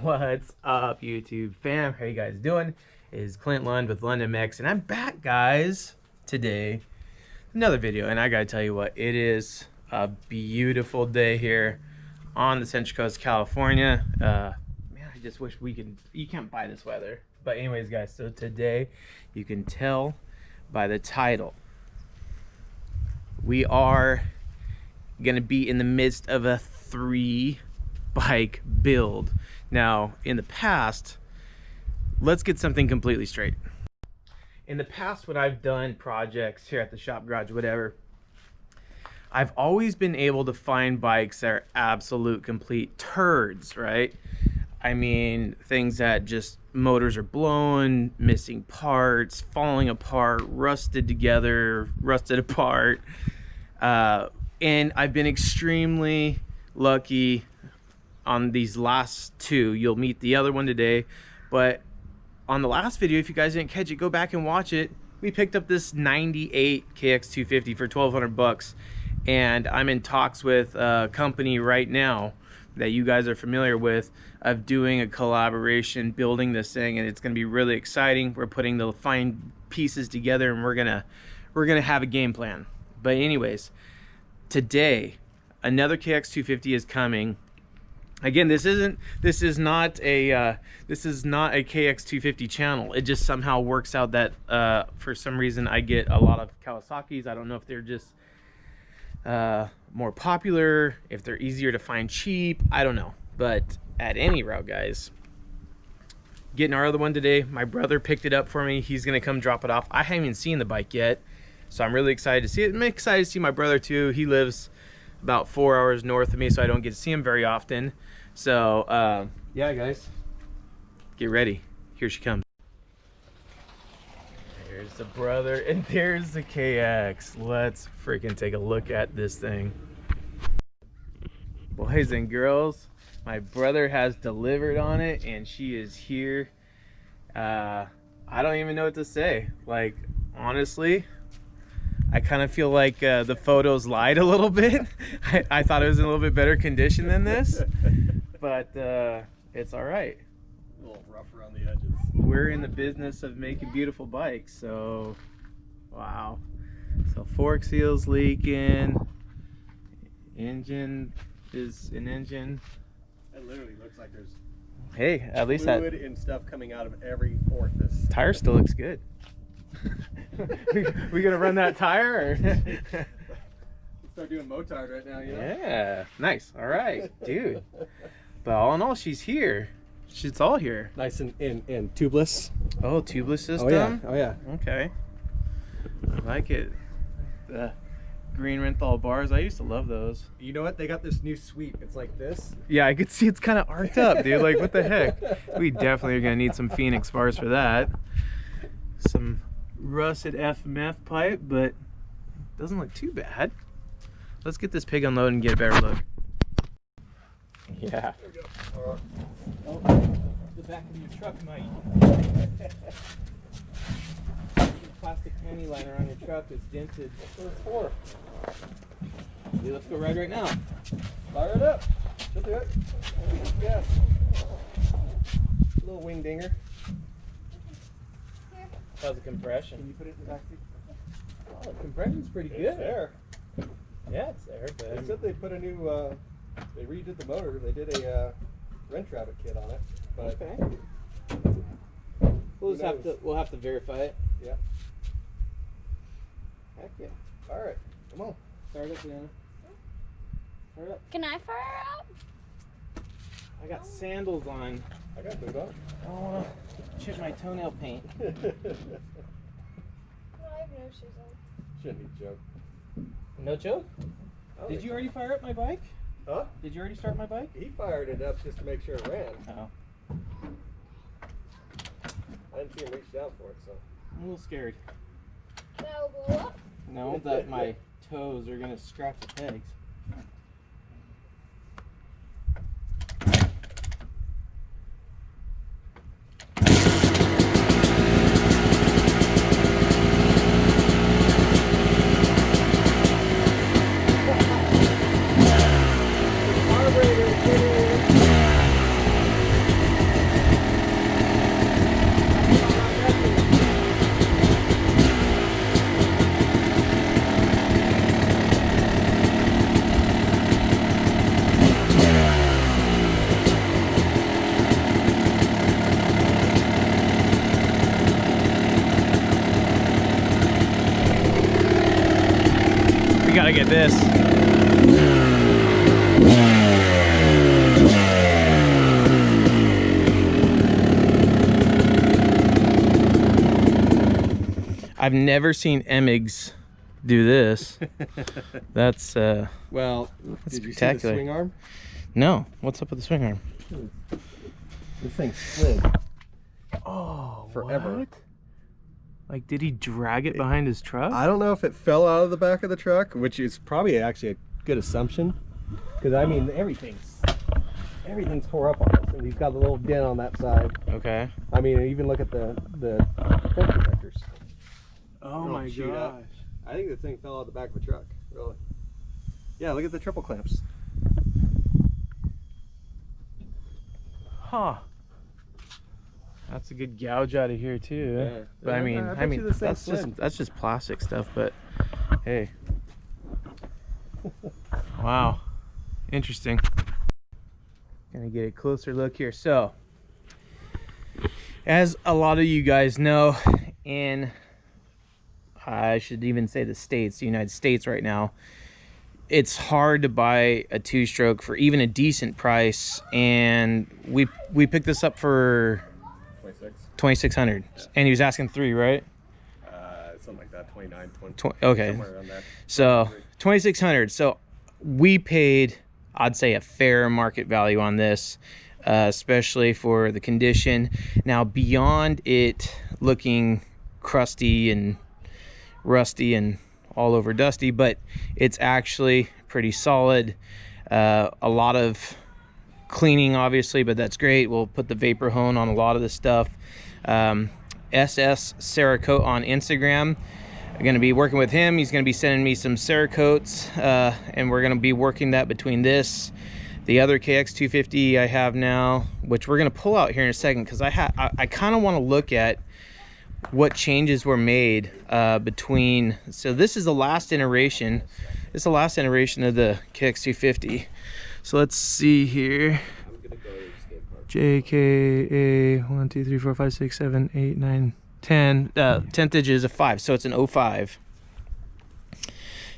What's up, YouTube fam? How you guys doing? It is Clint Lund with London Mix, and I'm back, guys, today. Another video, and I gotta tell you what, it is a beautiful day here on the Central Coast, California. Man, I just wish you can't buy this weather. But anyways, guys, so today, you can tell by the title, we are gonna be in the midst of a 3-bike build. Now, in the past, let's get something completely straight. In the past, when I've done projects here at the shop garage, whatever, I've always been able to find bikes that are absolute complete turds, right? I mean, things that just motors are blown, missing parts, falling apart, rusted together, rusted apart. And I've been extremely lucky on these last two. You'll meet the other one today, but on the last video, if you guys didn't catch it, go back and watch it. We picked up this 98 KX250 for 1,200 bucks, and I'm in talks with a company right now that you guys are familiar with of doing a collaboration building this thing, and it's going to be really exciting. We're putting the fine pieces together, and we're gonna have a game plan. But anyways, today another KX250 is coming. Again, this is not a KX250 channel. It just somehow works out that for some reason I get a lot of Kawasaki's. I don't know if they're just more popular, if they're easier to find cheap, I don't know. But at any rate, guys, getting our other one today. My brother picked it up for me. He's gonna come drop it off. I haven't even seen the bike yet, so I'm really excited to see it. I'm excited to see my brother too. He lives about 4 hours north of me, so I don't get to see him very often. So yeah, guys, get ready. Here she comes. There's the brother, and there's the KX. Let's freaking take a look at this thing. Boys and girls, my brother has delivered on it, and she is here. I don't even know what to say. Like, honestly, I kind of feel like the photos lied a little bit. I thought it was in a little bit better condition than this, but it's all right. A little rough around the edges. We're in the business of making beautiful bikes, so wow. So fork seals leaking. Engine is an engine. It literally looks like there's at least fluid and stuff coming out of every orifice. Tire still looks good. we gonna run that tire? Or? Let's start doing motard right now, you know? Yeah, nice. All right, dude. But all in all, she's here. She's all here. Nice and tubeless. Oh, tubeless system? Oh yeah. Oh yeah. Okay. I like it. The green Renthal bars. I used to love those. You know what? They got this new sweep. It's like this. Yeah, I could see it's kind of arced up, dude. Like, what the heck? We definitely are gonna need some Phoenix bars for that. Some rusted FMF pipe, but doesn't look too bad. Let's get this pig unloaded and get a better look. Yeah. There we go. Oh, the back of your truck might. The plastic panty liner on your truck is dented. That's what it's for. Dude, let's go ride right now. Fire it up. She'll do it. Yeah. Little wing dinger. How's the compression? Can you put it in the back seat? Oh, the compression's pretty good. It's there. Yeah, it's there, but They said they put a new, they redid the motor. They did a wrench rabbit kit on it. But okay. We'll have to verify it. Yeah. Heck yeah. All right. Come on. Start up, Deanna. Start up. Can I fire up? I got sandals on. I got boot on. I don't want to chip my toenail paint. No, I have no shoes on. Shouldn't be a joke. No joke? Oh, Did you already fire up my bike? Huh? Did you already start my bike? He fired it up just to make sure it ran. Oh. I didn't see him reach down for it, so. I'm a little scared. That'll blow up? No, that my toes are going to scratch the pegs. I get this. I've never seen Emigs do this. That's well, that's did you see the spectacular. swing arm? No, what's up with the swing arm? This thing slid Oh, forever. what? Like, did he drag it behind his truck? I don't know if it fell out of the back of the truck, which is probably actually a good assumption, because I mean everything's tore up on this, and he's got a little dent on that side. Okay. I mean, even look at the front protectors. Oh They're all my chewed up. gosh. I think the thing fell out of the back of the truck. Really? Yeah, look at the triple clamps. Huh. That's a good gouge out of here too. Yeah. But I mean, bet you this thing that's just plastic stuff. But hey, wow, interesting. Gonna get a closer look here. So, as a lot of you guys know, in I should even say the States, the United States right now, it's hard to buy a two-stroke for even a decent price, and we picked this up for 2,600, and he was asking 3, right? Something like that, 29, 20. Okay, Somewhere around there. so 2,600. So we paid, I'd say, a fair market value on this, especially for the condition. Now, beyond it looking crusty and rusty and all over dusty, but it's actually pretty solid. A lot of cleaning, obviously, but that's great. We'll put the vapor hone on a lot of this stuff. SS Cerakote on Instagram. I'm going to be working with him. He's going to be sending me some Cerakotes, and we're going to be working that between this, the other KX250 I have now, which we're going to pull out here in a second, because I kind of want to look at what changes were made between. So this is the last iteration. This is the last iteration of the KX250. So let's see here. JKA 1 2 3 4 5 6 7 8 9 10. 10th digit is a 5, so it's an 05.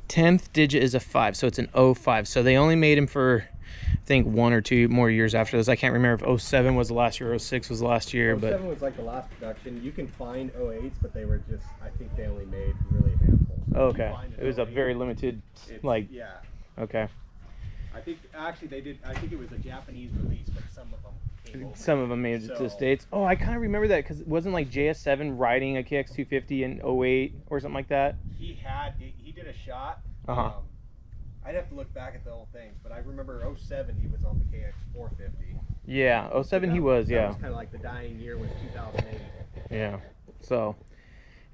10th digit is a 5, so it's an 05. So they only made him for, I think, 1 or 2 more years after this. I can't remember if 07 was the last year or 06 was the last year. 07 but was like the last production. You can find 08s, but they were just, I think they only made really a handful. So okay, it was a very limited, like, yeah. okay. I think actually they did. I think it was a Japanese release, but some of them came over. Some of them made it to the States. Oh, I kind of remember that, because it wasn't like JS7 riding a KX250 in 08 or something like that. He did a shot. Uh-huh. I'd have to look back at the old things, but I remember 07 he was on the KX450. Yeah, 07 he was, That yeah. was kind of like the dying year was 2008. Yeah. So,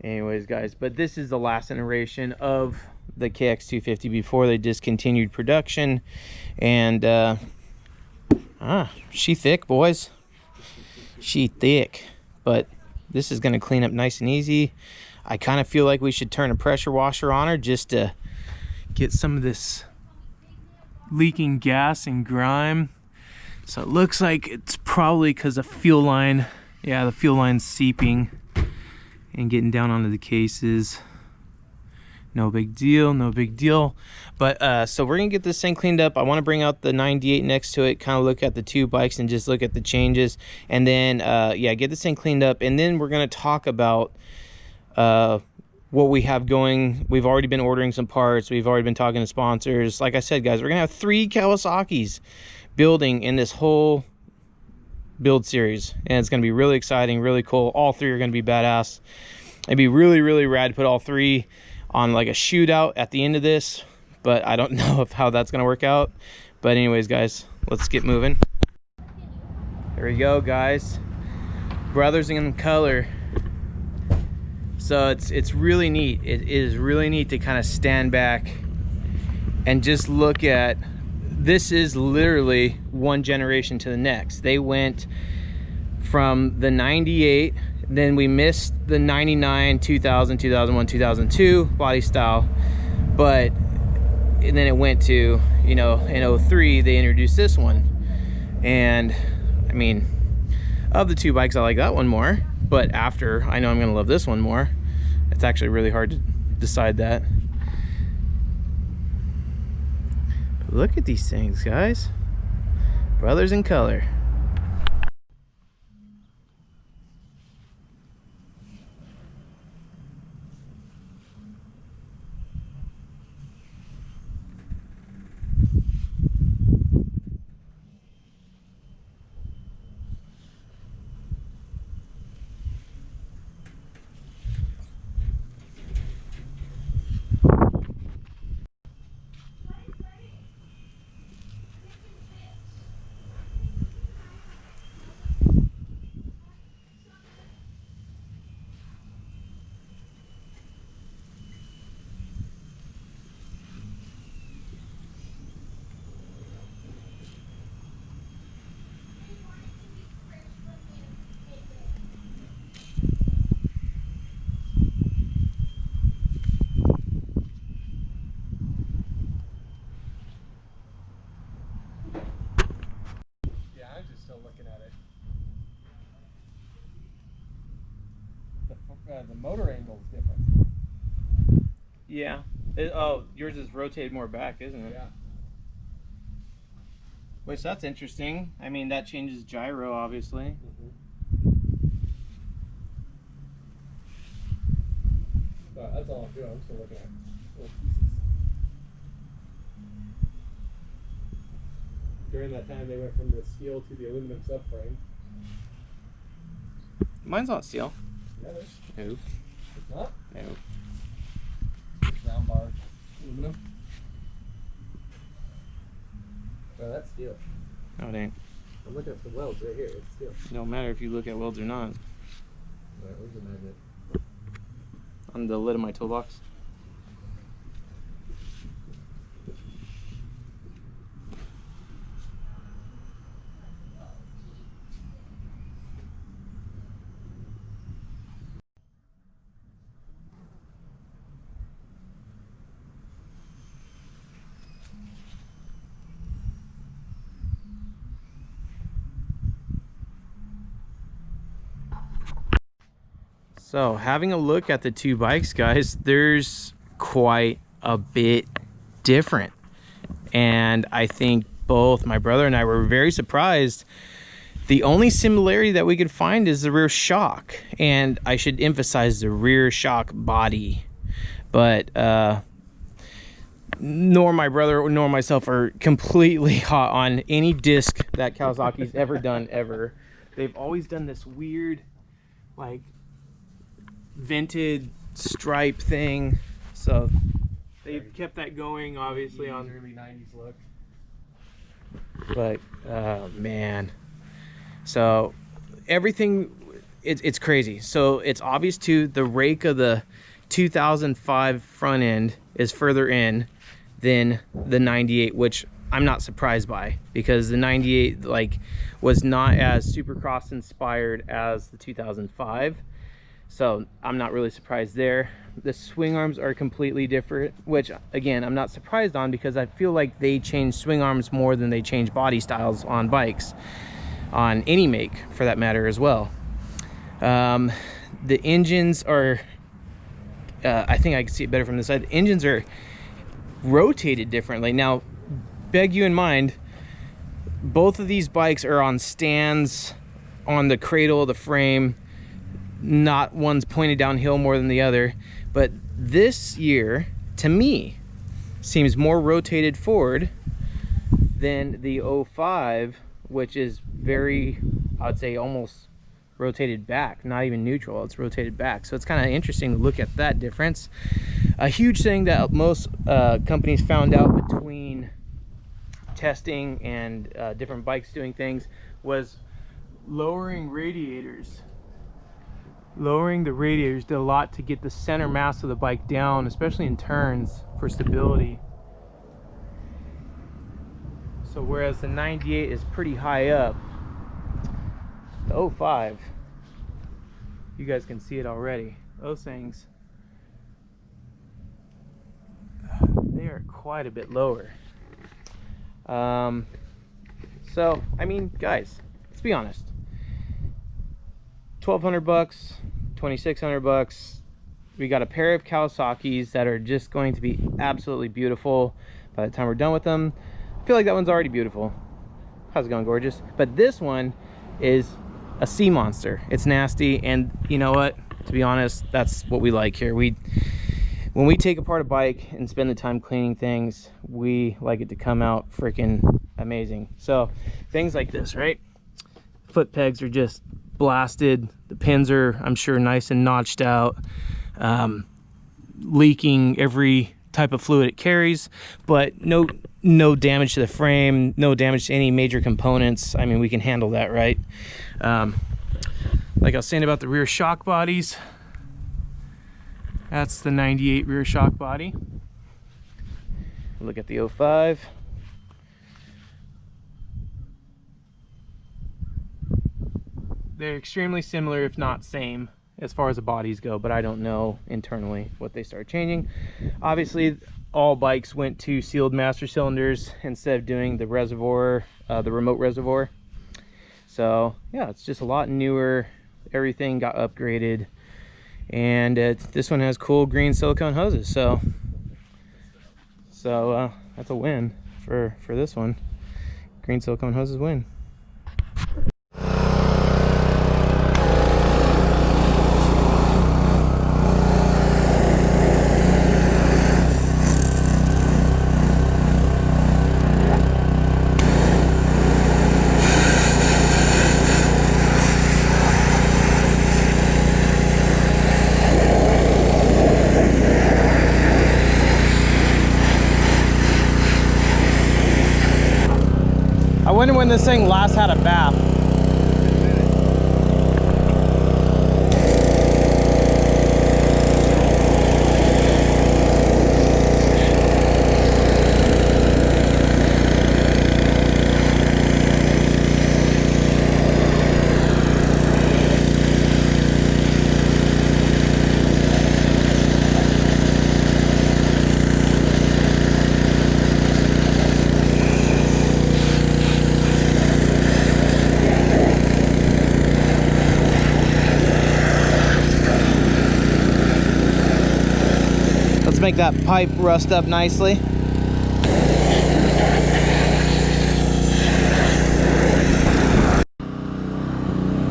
anyways, guys, but this is the last iteration of the KX250 before they discontinued production. And she thick, boys. She thick. But this is going to clean up nice and easy. I kind of feel like we should turn a pressure washer on her just to get some of this leaking gas and grime. So it looks like it's probably because of fuel line. Yeah, the fuel line's seeping and getting down onto the cases. No big deal, no big deal. But so we're gonna get this thing cleaned up. I want to bring out the 98 next to it, kind of look at the two bikes and just look at the changes, and then yeah, get this thing cleaned up, and then we're gonna talk about what we have going. We've already been ordering some parts. We've already been talking to sponsors. Like I said, guys, we're gonna have 3 Kawasaki's building in this whole build series, and it's gonna be really exciting, really cool. All 3 are gonna be badass. It'd be really, really rad to put all 3 on like a shootout at the end of this, but I don't know how that's gonna work out. But anyways, guys, let's get moving. There we go, guys. Brothers in color. So it's really neat. It is really neat to kind of stand back and just look at, this is literally one generation to the next. They went from the 98, then we missed the 99, 2000, 2001, 2002 body style, but and then it went to, you know, in 03 they introduced this one. And I mean, of the 2 bikes, I like that one more, but after, I know I'm gonna love this one more. It's actually really hard to decide that. Look at these things, guys. Brothers in color. I'm just still looking at it. The motor angle is different. Yeah. Oh, yours is rotated more back, isn't it? Yeah. Which, that's interesting. I mean, that changes gyro, obviously. That's all I'm doing. I'm still looking at little pieces. During that time, they went from the steel to the aluminum subframe. Mine's not steel. Yeah, it is. No. It's not? No. Round bar aluminum. Oh, that's steel. Oh, it ain't. I'm looking at the welds right here. It's steel. It don't matter if you look at welds or not. Alright, where's the magnet? On the lid of my toolbox. So, having a look at the two bikes, guys, there's quite a bit different. And I think both my brother and I were very surprised. The only similarity that we could find is the rear shock. And I should emphasize the rear shock body. But nor my brother nor myself are completely hot on any disc that Kawasaki's ever done, ever. They've always done this weird, like, vented stripe thing, so they've kept that going, obviously, on early 90s look. But man, so everything, it's crazy. So it's obvious too, the rake of the 2005 front end is further in than the 98, which I'm not surprised by, because the 98 like was not as Supercross inspired as the 2005. So I'm not really surprised there. The swing arms are completely different, which again, I'm not surprised on, because I feel like they change swing arms more than they change body styles on bikes, on any make for that matter as well. The engines are, I think I can see it better from this side. The engines are rotated differently. Now, beg you in mind, both of these bikes are on stands on the cradle of the frame. Not one's pointed downhill more than the other, but this year to me seems more rotated forward than the 05, which is very, I would say, almost rotated back, not even neutral, it's rotated back. So it's kind of interesting to look at that difference. A huge thing that most companies found out between testing and different bikes doing things was lowering radiators. Lowering the radiators did a lot to get the center mass of the bike down, especially in turns, for stability. So whereas the 98 is pretty high up, the 05, you guys can see it already. Those things, they are quite a bit lower. So I mean, guys, let's be honest. $1,200, $2,600. We got a pair of Kawasaki's that are just going to be absolutely beautiful by the time we're done with them. I feel like that one's already beautiful. How's it going, gorgeous? But this one is a sea monster. It's nasty, and you know what? To be honest, that's what we like here. When we take apart a bike and spend the time cleaning things, we like it to come out freaking amazing. So things like this, right? Foot pegs are just blasted. The pins are, I'm sure, nice and notched out, leaking every type of fluid it carries, but no damage to the frame, no damage to any major components. I mean, we can handle that, right? Like I was saying about the rear shock bodies, that's the 98 rear shock body. Look at the 05. They're extremely similar, if not same, as far as the bodies go, but I don't know internally what they start changing. Obviously, all bikes went to sealed master cylinders instead of doing the reservoir, the remote reservoir. So yeah, it's just a lot newer. Everything got upgraded, and this one has cool green silicone hoses. So that's a win for this one. Green silicone hoses win. I wonder when this thing last had a bath. Make that pipe rust up nicely.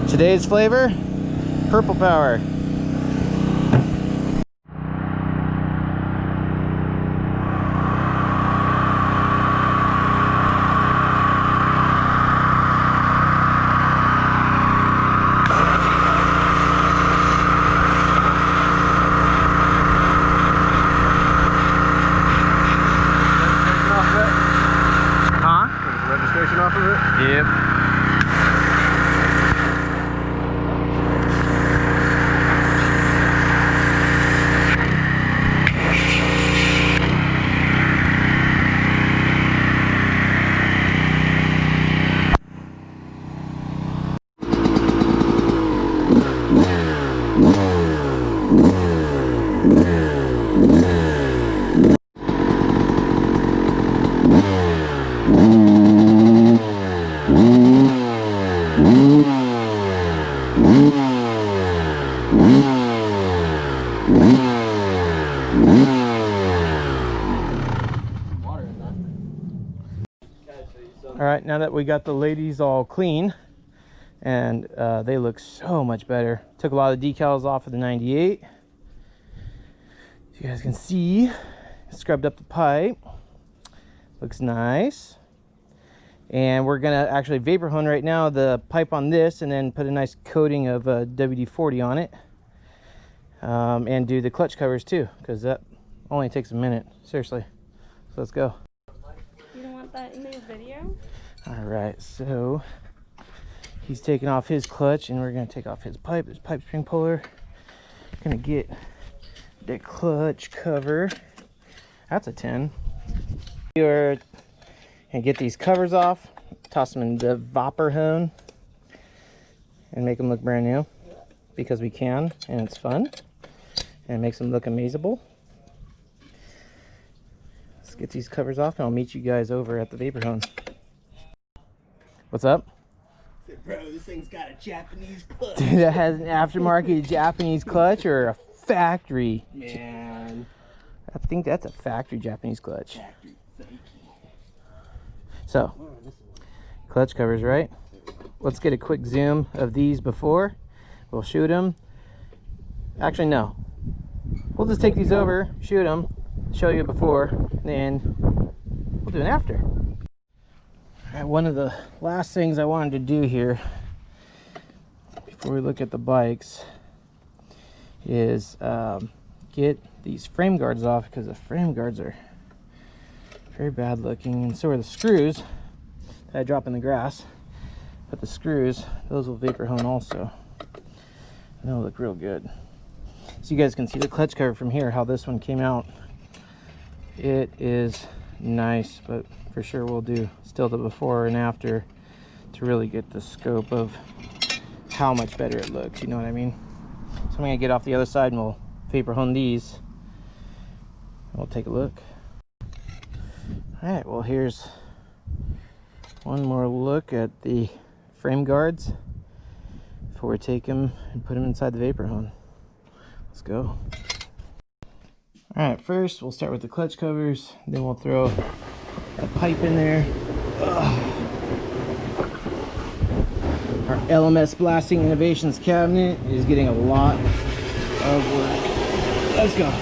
Today's flavor, purple power. Off of it? Yep. All right, now that we got the ladies all clean, and they look so much better. Took a lot of decals off of the 98. As you guys can see, scrubbed up the pipe. Looks nice. And we're gonna actually vapor hone right now the pipe on this, and then put a nice coating of WD-40 on it, and do the clutch covers too, because that only takes a minute. Seriously. So let's go. You don't want that in the video? All right, so he's taking off his clutch, and we're gonna take off his pipe. This pipe spring puller. Gonna get the clutch cover. That's a 10. You're gonna get these covers off, toss them in the vapor hone, and make them look brand new, because we can, and it's fun, and it makes them look amazable. Let's get these covers off, and I'll meet you guys over at the vapor hone. What's up? Bro, this thing's got a Japanese clutch. Dude, that has an aftermarket Japanese clutch or a factory? Man, I think that's a factory Japanese clutch. factory fakey. So, clutch covers, right? Let's get a quick zoom of these before. We'll shoot them. Actually, no. We'll just take these over, shoot them, show you before, then we'll do an after. All right, one of the last things I wanted to do here before we look at the bikes is get these frame guards off, because the frame guards are very bad looking, and so are the screws that I drop in the grass. But the screws, those will vapor hone also, and they'll look real good. So you guys can see the clutch cover from here, how this one came out. It is nice, but for sure we'll do still the before and after to really get the scope of how much better it looks, you know what I mean? So I'm gonna get off the other side and we'll vapor hone these. We'll take a look. All right, well, here's one more look at the frame guards before we take them and put them inside the vapor hone. Let's go. All right, first we'll start with the clutch covers, then we'll throw a pipe in there. Our LMS Blasting Innovations cabinet is getting a lot of work. Let's go.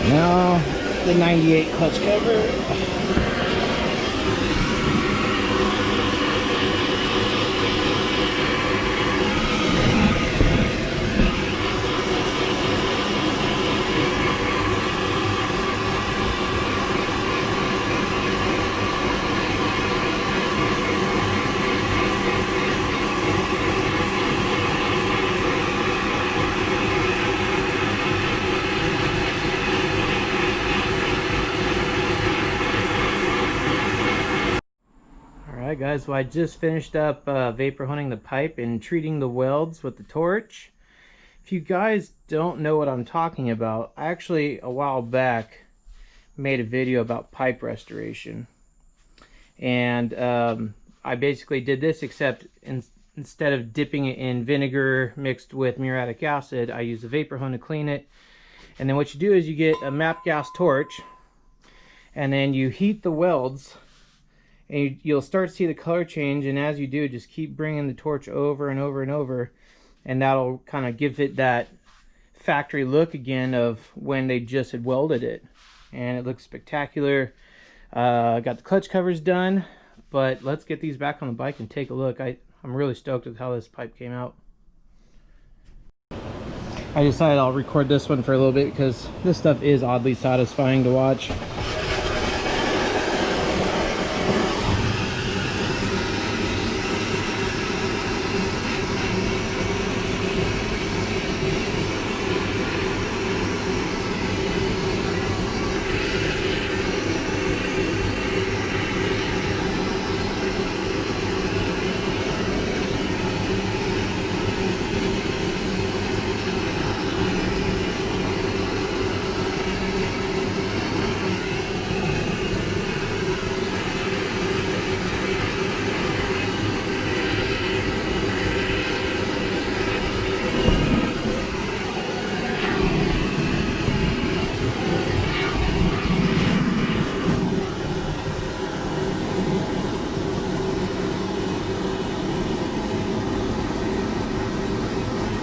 Now the 98 clutch cover. Alright guys, well, I just finished up vapor honing the pipe and treating the welds with the torch. If you guys don't know what I'm talking about, I actually a while back made a video about pipe restoration. And I basically did this, except instead of dipping it in vinegar mixed with muriatic acid, I use a vapor hone to clean it. And then what you do is you get a MAP gas torch, and then you heat the welds, and you'll start to see the color change. And as you do, just keep bringing the torch over and over and over, and that'll kind of give it that factory look again of when they just had welded it. And it looks spectacular. Got the clutch covers done, but let's get these back on the bike and take a look. I'm really stoked with how this pipe came out. I decided I'll record this one for a little bit because this stuff is oddly satisfying to watch.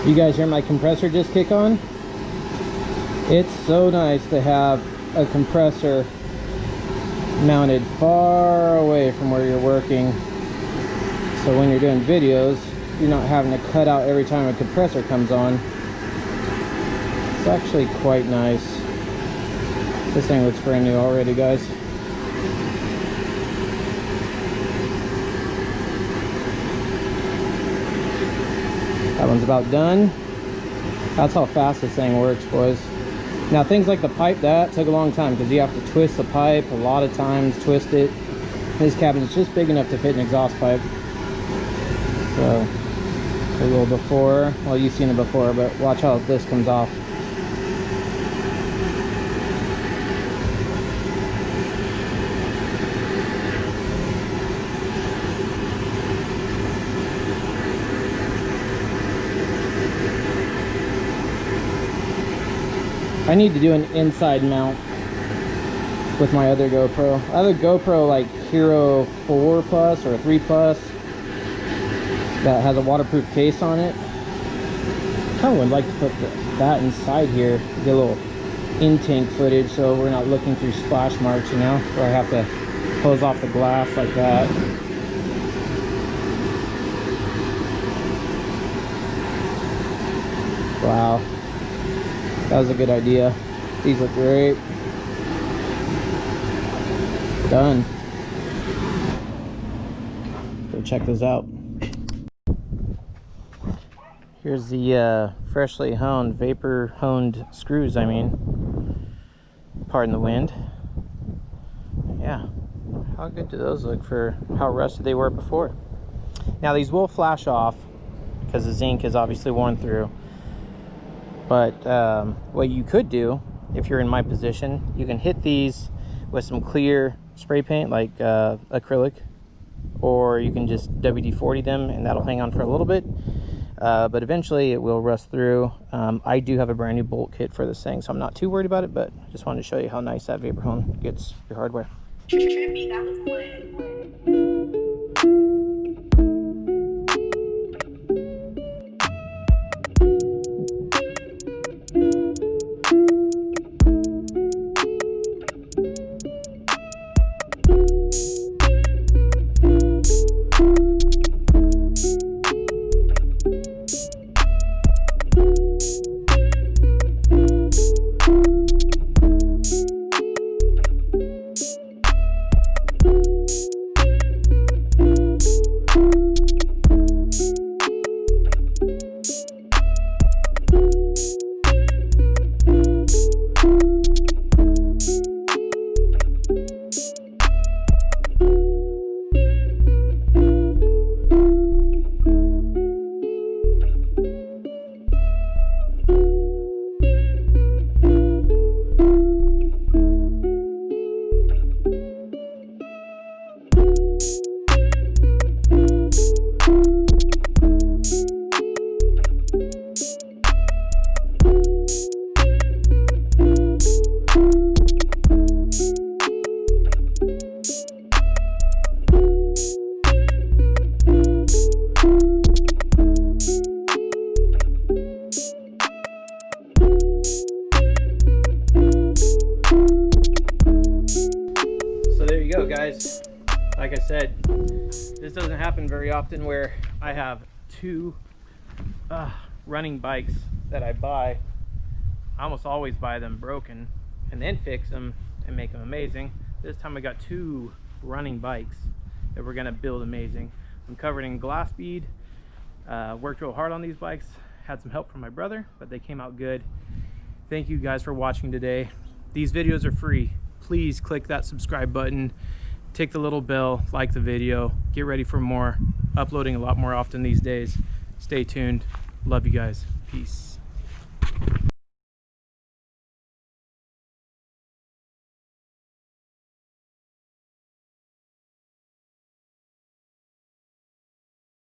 You guys hear my compressor just kick on? It's so nice to have a compressor mounted far away from where you're working, so when you're doing videos you're not having to cut out every time a compressor comes on. It's actually quite nice. This thing looks brand new already, guys. That one's about done. That's how fast this thing works, boys. Now things like the pipe, that took a long time because you have to twist the pipe a lot of times, twist it. This cabin's just big enough to fit an exhaust pipe. So a little before, well, you've seen it before, but watch how this comes off. I need to do an inside mount with my other GoPro. I have a GoPro like Hero 4 Plus or 3 Plus that has a waterproof case on it. Kind of would like to put that inside here, get a little in-tank footage so we're not looking through splash marks, you know, where I have to close off the glass like that. Wow, that was a good idea. These look great. Done. Go check those out. Here's the freshly honed, vapor honed screws, I mean. Pardon the wind. Yeah, how good do those look for how rusted they were before? Now these will flash off because the zinc is obviously worn through. But what you could do, if you're in my position, you can hit these with some clear spray paint like acrylic, or you can just WD-40 them and that'll hang on for a little bit. But eventually it will rust through. I do have a brand new bolt kit for this thing, so I'm not too worried about it, but I just wanted to show you how nice that vapor hone gets your hardware. Trippy, that was lit. Guys, like I said, this doesn't happen very often where I have two running bikes that I buy. I almost always buy them broken and then fix them and make them amazing. This time I got two running bikes that we're gonna build amazing. I'm covered in glass bead, worked real hard on these bikes, had some help from my brother, but they came out good. Thank you guys for watching today. These videos are free. Please click that subscribe button, tick the little bell, like the video, get ready for more. Uploading a lot more often these days. Stay tuned. Love you guys. Peace.